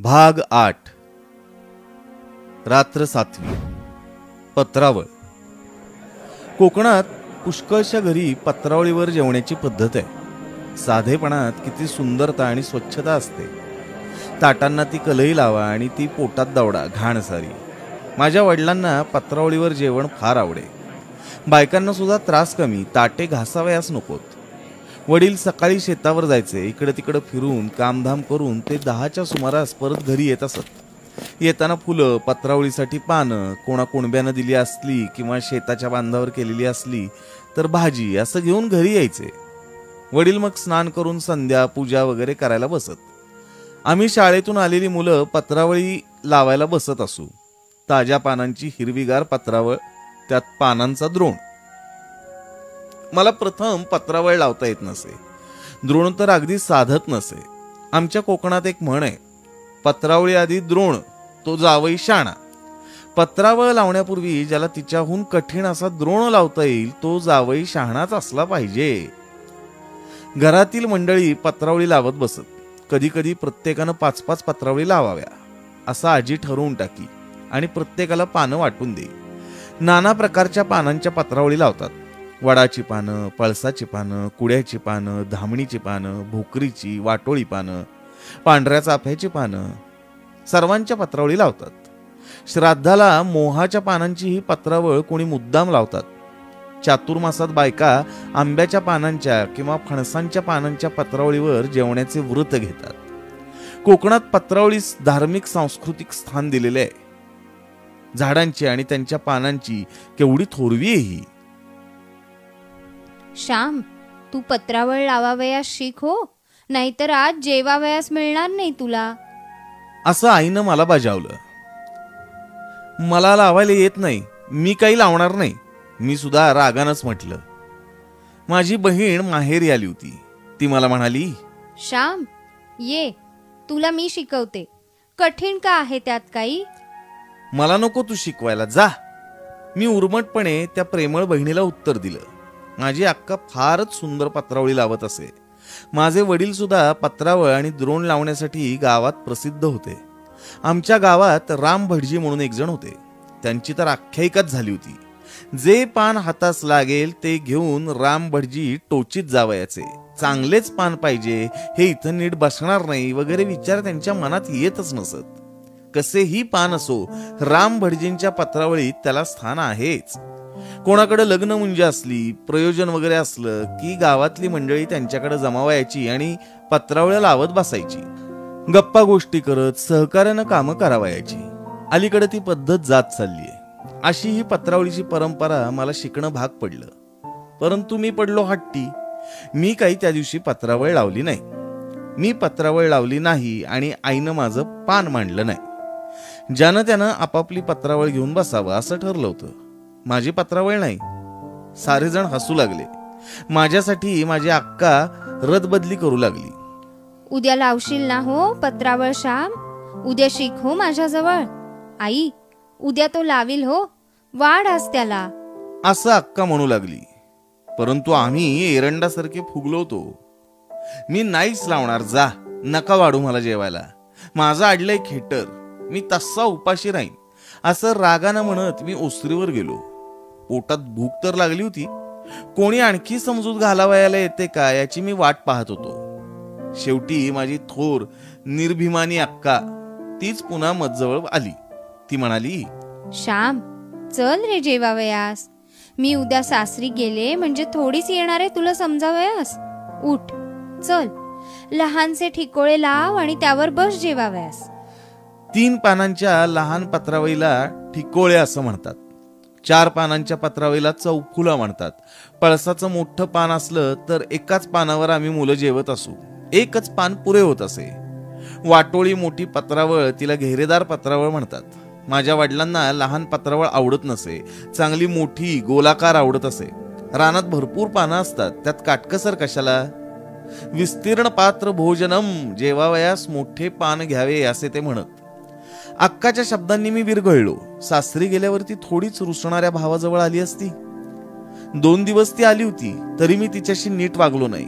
भाग 8 रात्र 7वी पत्रावळ. कोकणात पुष्कळशा घरी पत्रावळीवर जेवण्याची पद्धत आहे. साधेपणात किती सुंदरता आणि स्वच्छता असते. ताटांना ती कलई लावा आणि ती पोटात दवडा, घाण सारी. माझ्या वडिलांना पत्रावळीवर जेवण फार आवडे. बायकांना सुद्धा त्रास कमी, ताटे घासावयास नकोत. वडील सकाळी शेतावर जायचे. इकडे तिकडे फिरून कामधाम करून ते 10च्या सुमारास परत घरी येत असत. येताना फुलं, पत्रावळीसाठी पानं, कोणा कुणब्यानं दिली असली किंवा शेताच्या बांधावर केलेली असली तर भाजी असं घेऊन घरी यायचे. वडील मग स्नान करून संध्या पूजा वगैरे करायला बसत. आम्ही शाळेतून आलेली मुलं पत्रावळी लावायला बसत असू. ताज्या पानांची हिरवीगार पत्रावळ, त्यात पानांचा द्रोण. मला प्रथम पत्रावळ लावता येत नसे. द्रोण तर अगदी साधत नसे. आमच्या कोकणात एक म्हण आहे, पत्रावळी आधी द्रोण तो जावई शाणा. पत्रावळ लावण्यापूर्वी ज्याला तिच्याहून कठीण असा द्रोण लावता येईल तो जावई शहाणाच असला पाहिजे. घरातील मंडळी पत्रावळी लावत बसत. कधी कधी प्रत्येकानं 5-5 पत्रावळी लावाव्या असं आजी ठरवून टाकी आणि प्रत्येकाला पानं वाटून दे. नाना प्रकारच्या पानांच्या पत्रावळी लावतात. वडाची पानं, पळसाची पानं, कुड्याची पानं, धामणीची पानं, भोकरीची, वाटोळी पानं, पांढऱ्या चाफ्याची पानं, सर्वांच्या पत्रावळी लावतात. श्राद्धाला मोहाच्या पानांची ही पत्रावळ कोणी मुद्दाम लावतात. चातुर्मासात बायका आंब्याच्या पानांच्या किंवा फणसांच्या पानांच्या पत्रावळीवर जेवण्याचे व्रत घेतात. कोकणात पत्रावळीस धार्मिक सांस्कृतिक स्थान दिलेले आहे. झाडांची आणि त्यांच्या पानांची केवढी थोरवी आहे ही. श्याम, तू पत्रावळ लावावयास शिक हो, नाहीतर आज जेवावयास मिळणार नाही तुला, असं आईनं मला बजावलं. मला लावायला येत नाही, मी काही लावणार नाही, मी सुद्धा रागानच म्हटलं. माझी बहीण माहेरी आली होती. ती मला म्हणाली, श्याम ये, तुला मी शिकवते. कठीण का आहे त्यात काही? मला नको तू शिकवायला, जा. मी उर्मटपणे त्या प्रेमळ बहिणीला उत्तर दिलं. माझी अक्का फारच सुंदर पत्रावळी लावत असे. माझे वडील सुद्धा पत्रावळ आणि द्रोण लावण्यासाठी गावात प्रसिद्ध होते. आमच्या गावात राम भटजी म्हणून एक जण होते. त्यांची तर आख्यायिकाच झाली होती. जे पान हातास लागेल ते घेऊन राम भटजी टोचीत जावयाचे. चांगलेच पान पाहिजे, हे इथं नीट बसणार नाही वगैरे विचार त्यांच्या मनात येतच नसत. कसेही पान असो, राम भटजींच्या पत्रावळीत त्याला स्थान आहेच. कोणाकडे लग्न मुंज असली, प्रयोजन वगैरे असलं की गावातली मंडळी त्यांच्याकडे जमावायची आणि पत्रावळ्या लावत बसायची. गप्पा गोष्टी करत सहकार्यानं कामं करावयाची. अलीकडे ती पद्धत जात चाललीय. अशी ही पत्रावळीची परंपरा मला शिकणं भाग पडलं. परंतु मी पडलो हट्टी. मी काही त्या दिवशी पत्रावळ लावली नाही. मी पत्रावळ लावली नाही आणि आईनं माझं पान मांडलं नाही. ज्यानं त्यानं आपापली पत्रावळ घेऊन बसावं असं ठरलं होतं. माझी पत्रावळ नाही. सारेजण हसू लागले. माझ्यासाठी माझी अक्का रदबदली करू लागली. उद्या लावशील ना हो पत्रावळ श्याम? उद्या शिक हो माझ्याजवळ. आई, उद्या तो लावील हो, वाढ आज त्याला, असं अक्का म्हणू लागली. परंतु आम्ही एरंडासारखे फुगलो होतो. मी नाहीच लावणार, जा, नका वाढू मला जेवायला. माझं आडलंय खेटर, मी तसा उपाशी राहीन, असं रागानं म्हणत मी ओसरीवर गेलो. पोटात भूक तर लागली होती. कोणी आणखी समजूत घालावायला येते का याची मी वाट पाहत होतो. शेवटी माझी थोर निर्भिमानी अक्का तीच पुन्हा मजजवळ आली. ती म्हणाली, श्याम चल रे जेवावयास. मी उद्या सासरी गेले म्हणजे थोडीच येणार आहे तुला समजावयास. उठ, चल, लहानसे ठिकोळे लाव आणि त्यावर बस जेवावयास. 3 पानांच्या लहान पत्रावळीला ठिकोळे असं म्हणतात. 4 पानांच्या पत्रावळीला चौफुला म्हणतात. पळसाचं मोठं पान असलं तर एकाच पानावर आम्ही मुलं जेवत असू. एकच पान पुरे होत असे. वाटोळी मोठी पत्रावळ, तिला घेरेदार पत्रावळ म्हणतात. माझ्या वडिलांना लहान पत्रावळ आवडत नसे. चांगली मोठी गोलाकार आवडत असे. रानात भरपूर पानं असतात, त्यात काटकसर कशाला? विस्तीर्ण पात्र भोजनम, जेवावयास मोठे पान घ्यावे असे ते म्हणत. अक्काच्या शब्दांनी मी विरघळलो. सासरी गेल्यावरती थोडीच रुसणाऱ्या भावाजवळ आली असती. 2 दिवस ती आली होती तरी मी तिच्याशी नीट वागलो नाही.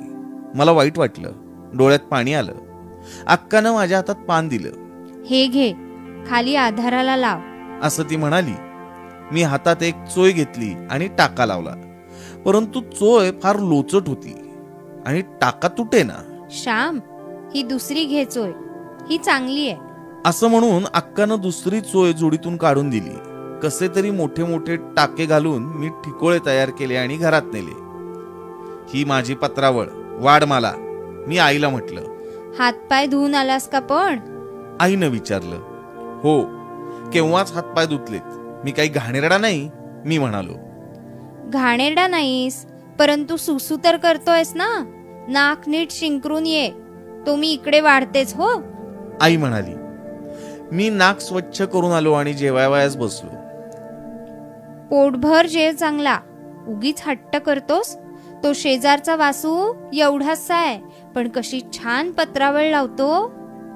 मला वाईट वाटलं. डोळ्यात पाणी आलं. अक्कानं माझ्या हातात पान दिलं. हे घे, खाली आधाराला लाव, असं ती म्हणाली. मी हातात एक चोय घेतली आणि टाका लावला. परंतु चोय फार लोचट होती आणि टाका तुटेना. श्याम, ही दुसरी घे चोय, ही चांगली आहे. असं म्हणून अक्कानं दुसरी चोय जोडीतून काढून दिली. कसे तरी मोठे मोठे टाके घालून मी ठिकोळे तयार केले आणि घरात नेले. ही माझी पत्रावळ, वाढ मला, मी आईला म्हटलं. हातपाय धुवून आलास का पण? आईनं विचारलं. हो, केव्हाच हातपाय धुतलेत. मी काही घाणेरडा नाही, मी म्हणालो. घाणेरडा नाहीस, परंतु सुसू तर करतोयस ना. नाक नीट शिंकरून ये, तो मी इकडे वाढतेच हो. आई म्हणाली. मी नाक स्वच्छ करून आलो आणि जेवायवयास बसलो. पोटभर जेव चांगला, उगीच हट्ट करतोस. तो शेजारचा वासू एवढासा आहे, पण कशी छान पत्रावळ लावतो.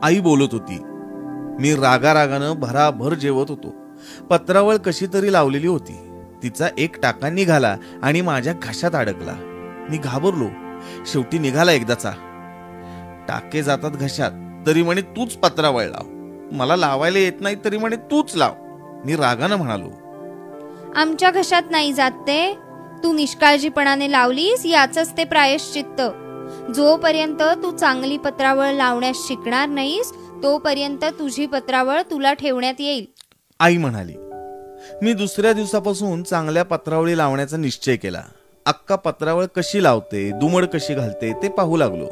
आई बोलत होती. मी रागारागानं भराभर जेवत होतो. पत्रावळ कशी तरी लावलेली होती. तिचा एक टाका निघाला आणि माझ्या घशात अडकला. मी घाबरलो. शेवटी निघाला एकदाचा. टाके जातात घशात तरी म्हणे तूच पत्रावळ लाव. मला लावायला येत नाही तरी म्हणे तूच लाव. मी रागानं म्हणालो. आमच्या घशात नाही जात ते. तू निष्काळजीपणाने लावलीस याचंच ते प्रायश्चित्त. जोपर्यंत तू चांगली पत्रावळ लावण्यास शिकणार नाहीस, तोपर्यंत तुझी पत्रावळ तुला ठेवण्यात येईल. आई म्हणाली. मी दुसऱ्या दिवसापासून चांगल्या पत्रावळी लावण्याचा निश्चय केला. अक्का पत्रावळ कशी लावते, दुमड कशी घालते ते पाहू लागलो.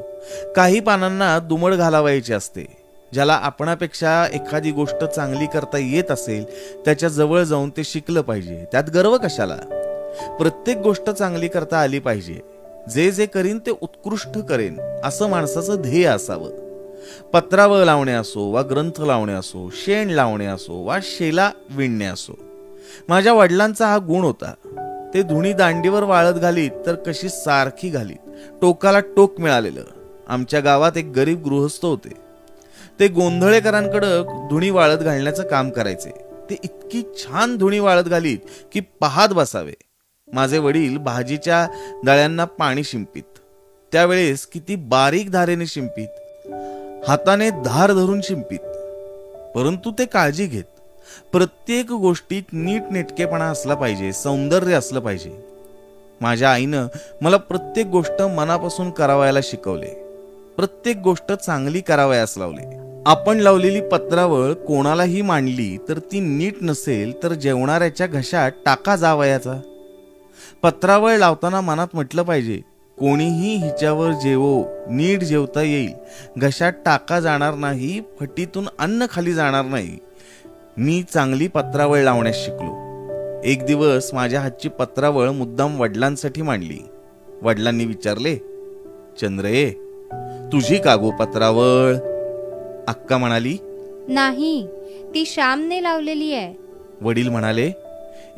काही पानांना दुमड घालावायची असते. ज्याला आपणापेक्षा एखादी गोष्ट चांगली करता येत असेल त्याच्या जवळ जाऊन ते शिकलं पाहिजे. त्यात गर्व कशाला. प्रत्येक गोष्ट चांगली करता आली पाहिजे. जे जे करीन ते उत्कृष्ट करेन असं माणसाचं ध्येय असावं. पत्रावळ लावणे असो वा ग्रंथ लावणे असो, शेण लावणे असो वा शेला विणणे असो, माझ्या वडिलांचा हा गुण होता. ते धुणी दांडीवर वाळत घालीत तर कशी सारखी घालीत. टोकाला टोक मिळालेलं. आमच्या गावात एक गरीब गृहस्थ होते. ते गोंधळेकरांकडे धुणी वाळत घालण्याचं काम करायचे. ते इतकी छान धुणी वाळत घालीत की पाहत बसावे. माझे वडील भाजीच्या दळ्यांना पाणी शिंपीत. त्यावेळेस किती बारीक धारेने शिंपीत. हाताने धार धरून शिंपीत. परंतु ते काळजी घेत. प्रत्येक गोष्टीत नीटनेटकेपणा असला पाहिजे, सौंदर्य असलं पाहिजे. माझ्या आईनं मला प्रत्येक गोष्ट मनापासून करावयाला शिकवले. प्रत्येक गोष्ट चांगली करावयास लावले. आपण लावलेली पत्रावळ कोणालाही मांडली तर ती नीट नसेल तर जेवणाऱ्याच्या घशात टाका जावयाचा. पत्रावळ लावताना मनात म्हटलं पाहिजे, कोणीही हिच्यावर जेवो, नीट जेवता येईल, घशात टाका जाणार नाही, फटीतून अन्न खाली जाणार नाही. मी चांगली पत्रावळ लावण्यास शिकलो. एक दिवस माझ्या हातची पत्रावळ मुद्दाम वडिलांसाठी मांडली. वडिलांनी विचारले, चंद्रे, तुझी का गो पत्रावळ? अक्का म्हणाली, नाही, ती श्यामने लावलेली आहे. वडील म्हणाले,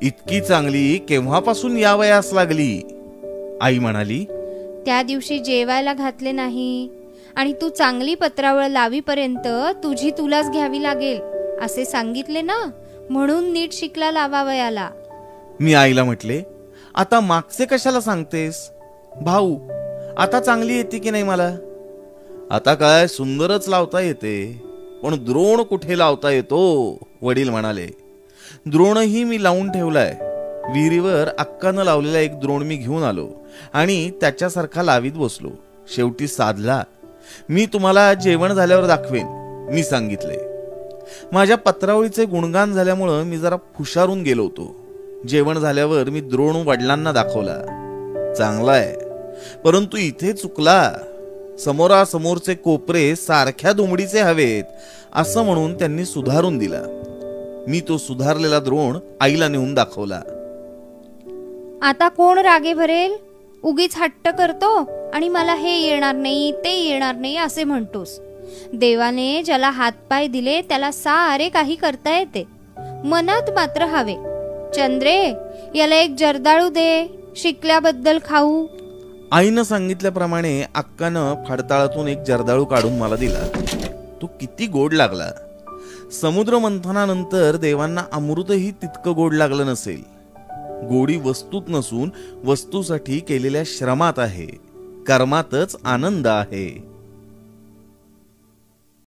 इतकी चांगली केव्हापासून यावयास लागली? आई म्हणाली, त्या दिवशी जेवायला घातले नाही आणि तू चांगली पत्रावळ लावीपर्यंत तुझी तुलाच घ्यावी लागेल असे सांगितले ना, म्हणून नीट शिकला लावावयाला. मी आईला म्हटले, आता मागचे कशाला सांगतेस? भाऊ, आता चांगली येते की नाही मला? आता काय सुंदरच लावता येते, पण द्रोण कुठे लावता येतो? वडील म्हणाले. द्रोणही मी लावून ठेवलाय. विहिरीवर अक्कानं लावलेला एक द्रोण मी घेऊन आलो आणि त्याच्यासारखा लावीत बसलो. शेवटी साधला. मी तुम्हाला जेवण झाल्यावर दाखवेन, मी सांगितले. माझ्या पत्रावळीचे गुणगान झाल्यामुळं मी जरा फुशारून गेलो होतो. जेवण झाल्यावर मी द्रोण वडिलांना दाखवला. चांगला आहे, परंतु इथे चुकला. समोरासमोरचे कोपरे सारख्या दुमडीचे हवेत असं म्हणून त्यांनी सुधारून दिला. मी तो सुधारलेला द्रोण आईला नेऊन दाखवला. आता कोण रागे भरेल? उगीच हट्ट करतो आणि मला हे येणार नाही, ते येणार नाही असे म्हणतोस. देवाने ज्याला हातपाय दिले त्याला सारे काही करता येते. मनात मात्र हवे. चंद्रे, याला एक जर्दाळू दे, शिकल्याबद्दल खाऊ. आईनं सांगितल्याप्रमाणे अक्कानं फाडताळातून एक जर्दाळू काढून मला दिला. तो किती गोड लागला. समुद्र मंथनानंतर देवांना अमृतही तितकं गोड लागलं नसेल. गोडी वस्तूत नसून वस्तूसाठी केलेल्या श्रमात आहे, कर्मातच आनंद आहे.